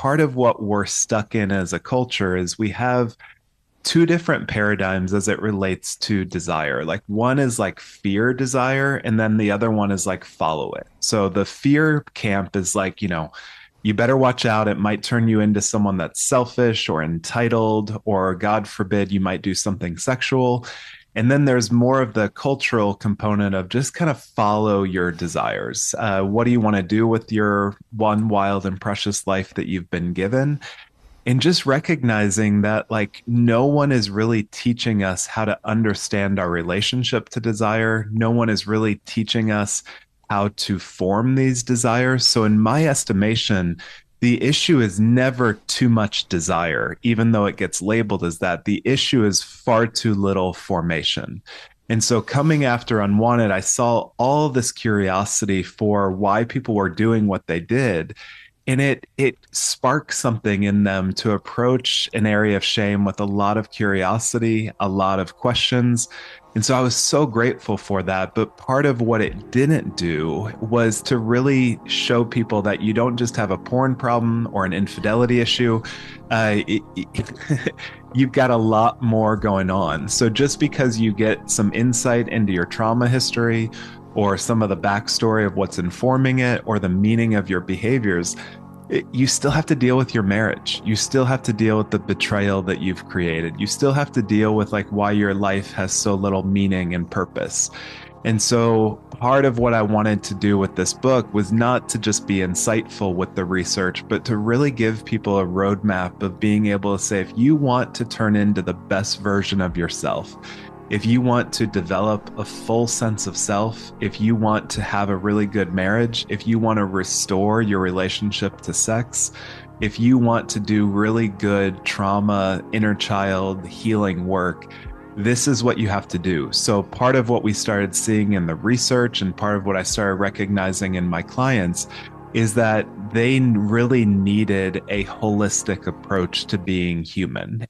part of what we're stuck in as a culture is we have two different paradigms as it relates to desire. Like one is like fear desire, and then the other one is like follow it. So the fear camp is like, you better watch out. It might turn you into someone that's selfish or entitled, or God forbid, you might do something sexual. And then there's more of the cultural component of just kind of follow your desires. What do you want to do with your one wild and precious life that you've been given? And just recognizing that like no one is really teaching us how to understand our relationship to desire. No one is really teaching us how to form these desires. So in my estimation, the issue is never too much desire, even though it gets labeled as that. The issue is far too little formation. And so coming after Unwanted, I saw all this curiosity for why people were doing what they did, and it sparks something in them to approach an area of shame with a lot of curiosity, a lot of questions. And so I was so grateful for that. But part of what it didn't do was to really show people that you don't just have a porn problem or an infidelity issue. You've got a lot more going on. So just because you get some insight into your trauma history or some of the backstory of what's informing it or the meaning of your behaviors, you still have to deal with your marriage. You still have to deal with the betrayal that you've created. You still have to deal with like why your life has so little meaning and purpose. And so part of what I wanted to do with this book was not to just be insightful with the research, but to really give people a roadmap of being able to say, if you want to turn into the best version of yourself, if you want to develop a full sense of self, if you want to have a really good marriage, if you want to restore your relationship to sex, if you want to do really good trauma, inner child healing work, this is what you have to do. So part of what we started seeing in the research and part of what I started recognizing in my clients is that they really needed a holistic approach to being human.